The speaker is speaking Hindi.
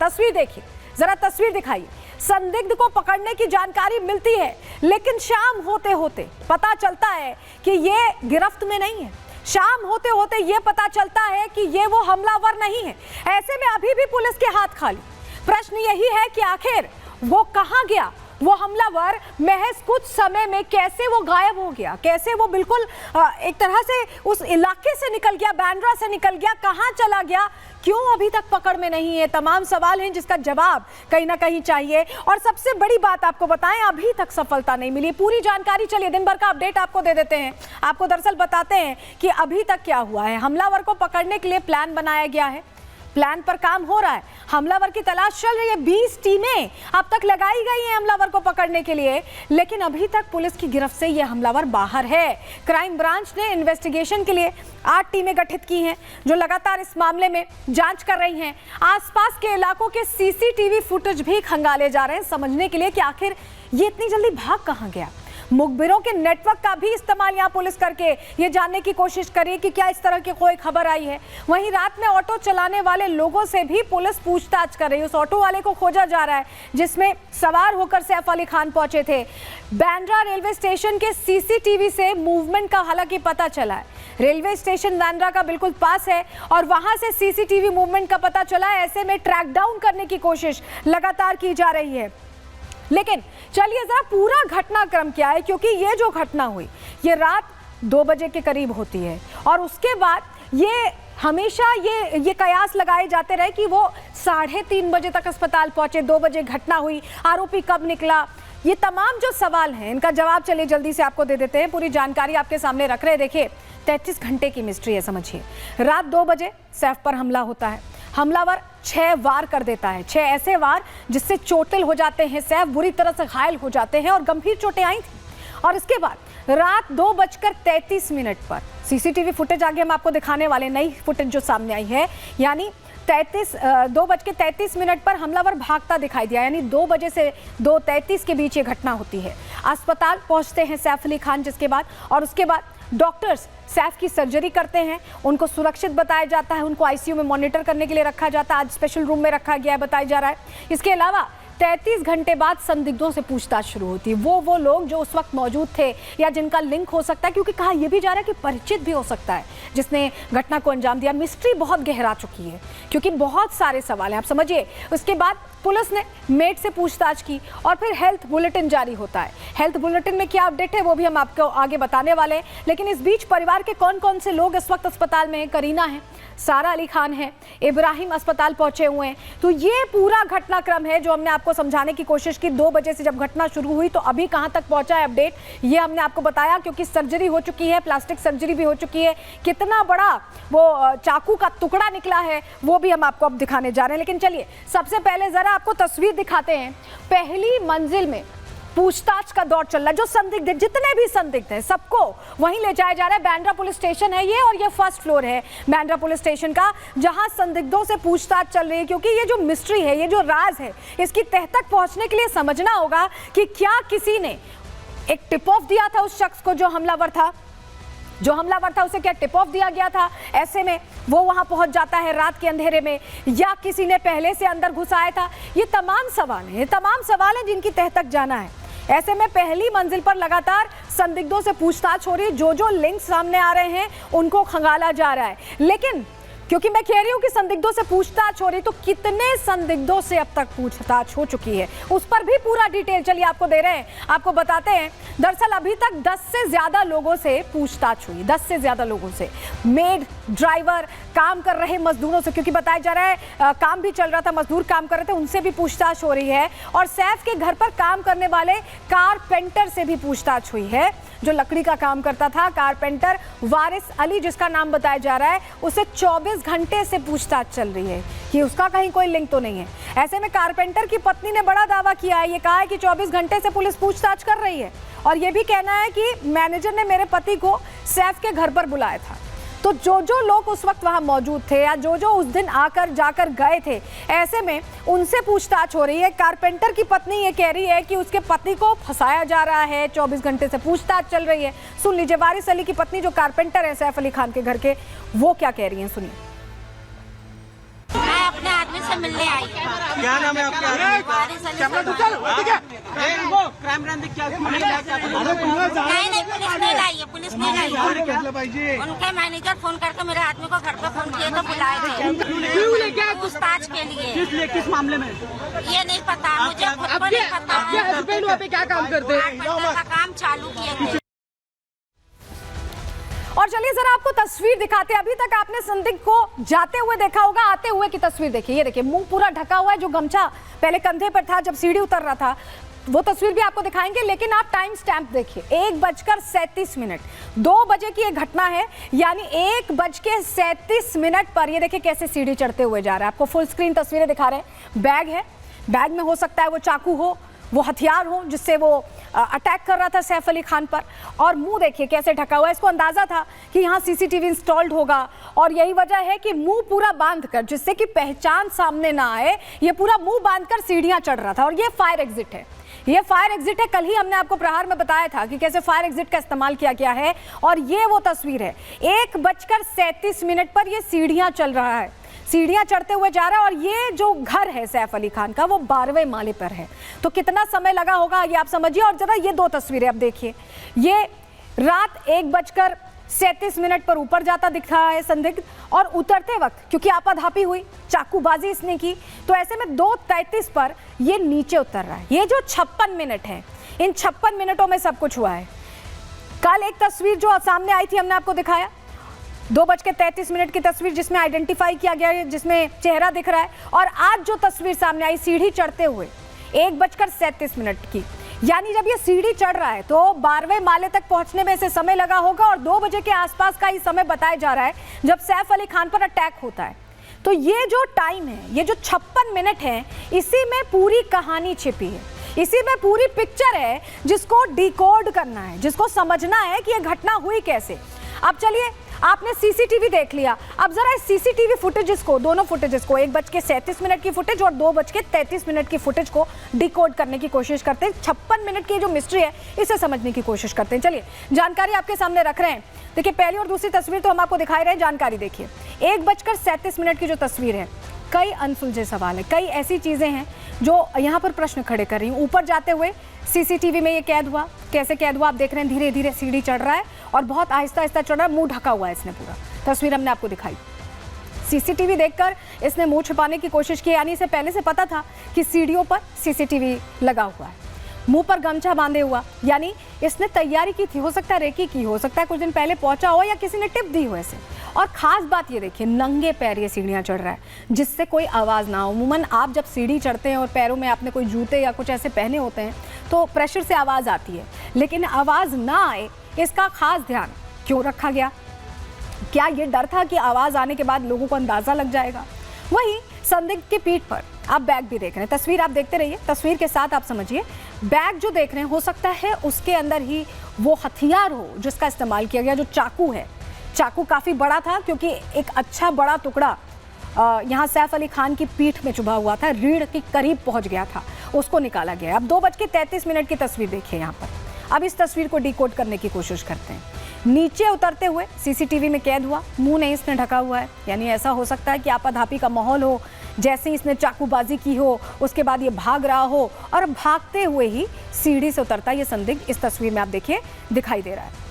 तस्वीर देखिए, जरा तस्वीर दिखाइए। संदिग्ध को पकड़ने की जानकारी मिलती है, लेकिन शाम होते होते पता चलता है कि ये गिरफ्त में नहीं है। शाम होते होते ये पता चलता है कि ये वो हमलावर नहीं है। ऐसे में अभी भी पुलिस के हाथ खाली। प्रश्न यही है कि आखिर वो कहां गया, वो हमलावर महज कुछ समय में कैसे वो गायब हो गया, कैसे वो बिल्कुल एक तरह से उस इलाके से निकल गया, बांद्रा से निकल गया, कहां चला गया, क्यों अभी तक पकड़ में नहीं है। तमाम सवाल हैं जिसका जवाब कहीं ना कहीं चाहिए। और सबसे बड़ी बात आपको बताएं, अभी तक सफलता नहीं मिली। पूरी जानकारी चलिए दिन भर का अपडेट आपको दे देते हैं। आपको दरअसल बताते हैं कि अभी तक क्या हुआ है। हमलावर को पकड़ने के लिए प्लान बनाया गया है, प्लान पर काम हो रहा है, हमलावर की तलाश चल रही है। 20 टीमें अब तक लगाई गई हैं हमलावर को पकड़ने के लिए, लेकिन अभी तक पुलिस की गिरफ्त से यह हमलावर बाहर है। क्राइम ब्रांच ने इन्वेस्टिगेशन के लिए 8 टीमें गठित की हैं, जो लगातार इस मामले में जांच कर रही हैं। आसपास के इलाकों के सीसीटीवी फुटेज भी खंगाले जा रहे हैं, समझने के लिए कि आखिर ये इतनी जल्दी भाग कहां गया। मुखबिरों के नेटवर्क का भी इस्तेमाल यहाँ पुलिस करके ये जानने की कोशिश करी कि क्या इस तरह की कोई खबर आई है। वहीं रात में ऑटो चलाने वाले लोगों से भी पुलिस पूछताछ कर रही है। उस ऑटो वाले को खोजा जा रहा है जिसमें सवार होकर सैफ अली खान पहुंचे थे। बांद्रा रेलवे स्टेशन के सीसीटीवी से मूवमेंट का हालांकि पता चला है। रेलवे स्टेशन बांद्रा का बिल्कुल पास है और वहां से सीसीटीवी मूवमेंट का पता चला है। ऐसे में ट्रैक डाउन करने की कोशिश लगातार की जा रही है। लेकिन चलिए जरा पूरा घटनाक्रम क्या है, क्योंकि ये जो घटना हुई ये रात 2 बजे के करीब होती है और उसके बाद ये हमेशा ये कयास लगाए जाते रहे कि वो 3:30 बजे तक अस्पताल पहुंचे, 2 बजे घटना हुई, आरोपी कब निकला। ये तमाम जो सवाल हैं इनका जवाब चलिए जल्दी से आपको दे देते हैं। पूरी जानकारी आपके सामने रख रहे हैं। देखिए 33 घंटे की मिस्ट्री है, समझिए। रात 2 बजे सैफ पर हमला होता है। हमलावर 6 वार कर देता है, 6 ऐसे वार जिससे चोटिल हो जाते हैं सैफ, बुरी तरह से घायल हो जाते हैं और गंभीर चोटें आई थी। और इसके बाद रात 2:33 पर सीसीटीवी फुटेज आगे हम आपको दिखाने वाले, नई फुटेज जो सामने आई है, यानी 2:33 पर हमलावर भागता दिखाई दिया। यानी 2 बजे से 2:33 के बीच ये घटना होती है। अस्पताल पहुंचते हैं सैफ अली खान, जिसके बाद और उसके बाद डॉक्टर्स सैफ की सर्जरी करते हैं। उनको सुरक्षित बताया जाता है, उनको आईसीयू में मॉनिटर करने के लिए रखा जाता है। आज स्पेशल रूम में रखा गया है बताया जा रहा है। इसके अलावा 33 घंटे बाद संदिग्धों से पूछताछ शुरू होती है। वो लोग जो उस वक्त मौजूद थे या जिनका लिंक हो सकता है, क्योंकि कहा यह भी जा रहा है कि परिचित भी हो सकता है जिसने घटना को अंजाम दिया। मिस्ट्री बहुत गहरा चुकी है क्योंकि बहुत सारे सवाल हैं, आप समझिए। उसके बाद पुलिस ने मेड से पूछताछ की और फिर हेल्थ बुलेटिन जारी होता है। हेल्थ बुलेटिन में क्या अपडेट है वो भी हम आपको आगे बताने वाले हैं। लेकिन इस बीच परिवार के कौन कौन से लोग इस वक्त अस्पताल में हैं? करीना है, सारा अली खान है, इब्राहिम अस्पताल पहुंचे हुए हैं। तो ये पूरा घटनाक्रम है जो हमने आपको समझाने की कोशिश की। 2 बजे से जब घटना शुरू हुई तो अभी कहां तक पहुंचा है अपडेट, ये हमने आपको बताया, क्योंकि सर्जरी हो चुकी है, प्लास्टिक सर्जरी भी हो चुकी है। कितना बड़ा वो चाकू का टुकड़ा निकला है वो भी हम आपको अब दिखाने जा रहे हैं। लेकिन चलिए सबसे पहले जरा आपको तस्वीर दिखाते हैं। पहली मंजिल में पूछताछ का दौर चल रहा है। जो संदिग्ध, जितने भी संदिग्ध हैं सबको वहीं ले जाया जा रहा है। बांद्रा पुलिस स्टेशन है ये, और ये फर्स्ट फ्लोर है बांद्रा पुलिस स्टेशन का, जहां संदिग्धों से पूछताछ चल रही है। क्योंकि ये जो मिस्ट्री है, ये जो राज है, इसकी तह तक पहुंचने के लिए समझना होगा कि क्या किसी ने एक टिप ऑफ दिया था उस शख्स को, जो हमलावर था उसे क्या टिप ऑफ दिया गया था। ऐसे में वो वहां पहुंच जाता है रात के अंधेरे में, या किसी ने पहले से अंदर घुसाया था। ये तमाम सवाल हैं जिनकी तह तक जाना है। ऐसे में पहली मंजिल पर लगातार संदिग्धों से पूछताछ हो रही है। जो लिंक सामने आ रहे हैं उनको खंगाला जा रहा है। लेकिन क्योंकि मैं कह रही हूं कि संदिग्धों से पूछताछ हो रही, तो कितने संदिग्धों से अब तक पूछताछ हो चुकी है उस पर भी पूरा डिटेल चलिए आपको दे रहे हैं, आपको बताते हैं। दरअसल अभी तक 10 से ज्यादा लोगों से पूछताछ हुई, 10 से ज्यादा लोगों से, मेड, ड्राइवर, काम कर रहे मजदूरों से, क्योंकि बताया जा रहा है काम भी चल रहा था, मजदूर काम कर रहे थे, उनसे भी पूछताछ हो रही है। और सैफ के घर पर काम करने वाले कारपेंटर से भी पूछताछ हुई है, जो लकड़ी का काम करता था। कारपेंटर वारिस अली, जिसका नाम बताया जा रहा है, उसे 24 घंटे से पूछताछ चल रही है कि उसका कहीं कोई लिंक तो नहीं है। ऐसे में कारपेंटर की पत्नी ने बड़ा दावा किया है, ये कहा है कि 24 घंटे से पुलिस पूछताछ कर रही है, और ये भी कहना है कि मैनेजर ने मेरे पति को सैफ के घर पर बुलाया था। तो जो लोग उस वक्त वहां मौजूद थे या जो उस दिन आकर जाकर गए थे, ऐसे में उनसे पूछताछ हो रही है। कारपेंटर की पत्नी ये कह रही है कि उसके पति को फंसाया जा रहा है, 24 घंटे से पूछताछ चल रही है। सुन लीजिए वारिस अली की पत्नी जो कारपेंटर है सैफ अली खान के घर के, वो क्या कह रही हैं, सुनिए। मैं अपने आदमी से मिलने आई। क्या नाम है आपके आदमी का? नहीं, पुलिस नहीं लाई है, पुलिस नहीं लाई है। उनके मैनेजर फोन करके मेरे आदमी को घर पे फोन किए तो बुलाए थे पूछताछ के लिए। किस मामले में? ये नहीं पता मुझे, खुद को नहीं पता। आपके हस्बैंड वहाँ पे क्या काम करते हैं? का काम चालू किए थे। और चलिए जरा आपको तस्वीर दिखाते हैं। अभी तक आपने संदिग्ध को जाते हुए देखा होगा, आते हुए की तस्वीर देखिए। ये देखिए मुंह पूरा ढका हुआ है, जो गमछा पहले कंधे पर था जब सीढ़ी उतर रहा था, वो तस्वीर भी आपको दिखाएंगे। लेकिन आप टाइम स्टैम्प देखिए, 1:37, 2 बजे की ये घटना है, यानी 1:37 पर ये देखिए कैसे सीढ़ी चढ़ते हुए जा रहा है। आपको फुल स्क्रीन तस्वीरें दिखा रहे हैं। बैग है, बैग में हो सकता है वो चाकू हो, वो हथियार हो जिससे वो अटैक कर रहा था सैफ अली खान पर। और मुंह देखिए कैसे ढका हुआ है। इसको अंदाजा था कि यहाँ सीसीटीवी इंस्टॉल्ड होगा और यही वजह है कि मुंह पूरा बांधकर, जिससे कि पहचान सामने ना आए, ये पूरा मुंह बांधकर सीढ़ियां चढ़ रहा था। और ये फायर एग्जिट है, ये फायर एग्जिट है। कल ही हमने आपको प्रहार में बताया था कि कैसे फायर एग्जिट का इस्तेमाल किया गया है। और ये वो तस्वीर है, 1:37 पर ये सीढ़ियां चल रहा है, सीढ़ियां चढ़ते हुए जा रहा है। और ये जो घर है सैफ अली खान का, वो 12वें माले पर है। तो कितना समय लगा होगा ये आप समझिए। और जरा ये 2 तस्वीरें अब देखिए। ये रात 1:37 पर ऊपर जाता दिख रहा है संदिग्ध, और उतरते वक्त क्योंकि आपाधापी हुई, चाकूबाजी इसने की, तो ऐसे में 2:33 पर ये नीचे उतर रहा है। ये जो 56 मिनट है, इन 56 मिनटों में सब कुछ हुआ है। कल एक तस्वीर जो सामने आई थी हमने आपको दिखाया, 2:33 की तस्वीर, जिसमें आइडेंटिफाई किया गया है, जिसमें चेहरा दिख रहा है। और आज जो तस्वीर सामने आई सीढ़ी चढ़ते हुए, 1:37 की, यानी जब ये सीढ़ी चढ़ रहा है तो 12वें माले तक पहुंचने में इसे समय लगा होगा। और 2 बजे के आसपास का ही समय बताया जा रहा है जब सैफ अली खान पर अटैक होता है। तो ये जो टाइम है, ये जो 56 मिनट है, इसी में पूरी कहानी छिपी है, इसी में पूरी पिक्चर है जिसको डिकोड करना है, जिसको समझना है कि ये घटना हुई कैसे। अब चलिए, आपने सीसीटीवी देख लिया, अब जरा इस सीसीटीवी फुटेजेस को, दोनों फुटेजेस को, 1:37 की फुटेज और 2:33 की फुटेज को डिकोड करने की कोशिश करते हैं। 56 मिनट की जो मिस्ट्री है इसे समझने की कोशिश करते हैं। चलिए जानकारी आपके सामने रख रहे हैं। देखिए पहली और दूसरी तस्वीर तो हम आपको दिखाई रहे हैं, जानकारी देखिए। 1:37 की जो तस्वीर है, कई अनसुलझे सवाल है, कई ऐसी चीजें हैं जो यहाँ पर प्रश्न खड़े कर रही हूँ। ऊपर जाते हुए सीसीटीवी में ये कैद हुआ, कैसे कैद हुआ आप देख रहे हैं, धीरे धीरे सीढ़ी चढ़ रहा है और बहुत आहिस्ता आहिस्ता चढ़ रहा है, मुंह ढका हुआ है इसने पूरा। तस्वीर हमने आपको दिखाई, सीसीटीवी देखकर इसने मुंह छिपाने की कोशिश की, यानी इसे पहले से पता था कि सीढ़ियों पर सीसीटीवी लगा हुआ है। मुंह पर गमछा बांधे हुआ, यानी इसने तैयारी की थी, हो सकता है रेकी की, हो सकता है कुछ दिन पहले पहुंचा हो या किसी ने टिप दी हो ऐसे। और खास बात ये देखिए, नंगे पैर ये सीढ़ियां चढ़ रहा है जिससे कोई आवाज़ ना हो। अमूमन आप जब सीढ़ी चढ़ते हैं और पैरों में आपने कोई जूते या कुछ ऐसे पहने होते हैं तो प्रेशर से आवाज़ आती है, लेकिन आवाज़ ना आए इसका खास ध्यान क्यों रखा गया? क्या ये डर था कि आवाज़ आने के बाद लोगों को अंदाज़ा लग जाएगा? वहीं संदिग्ध की पीठ पर आप बैग भी देख रहे हैं, तस्वीर आप देखते रहिए, तस्वीर के साथ आप समझिए। बैग जो देख रहे हैं, हो सकता है उसके अंदर ही वो हथियार हो जिसका इस्तेमाल किया गया, जो चाकू है। चाकू काफ़ी बड़ा था क्योंकि एक अच्छा बड़ा टुकड़ा यहाँ सैफ अली खान की पीठ में चुभा हुआ था, रीढ़ के करीब पहुँच गया था, उसको निकाला गया। अब 2:33 की तस्वीर देखिए यहाँ पर। अब इस तस्वीर को डिकोड करने की कोशिश करते हैं। नीचे उतरते हुए सीसीटीवी में कैद हुआ, मुंह नहीं इसने ढका हुआ है, यानी ऐसा हो सकता है कि आपाधापी का माहौल हो, जैसे ही इसने चाकूबाजी की हो उसके बाद ये भाग रहा हो और भागते हुए ही सीढ़ी से उतरता ये संदिग्ध इस तस्वीर में आप देखिए दिखाई दे रहा है।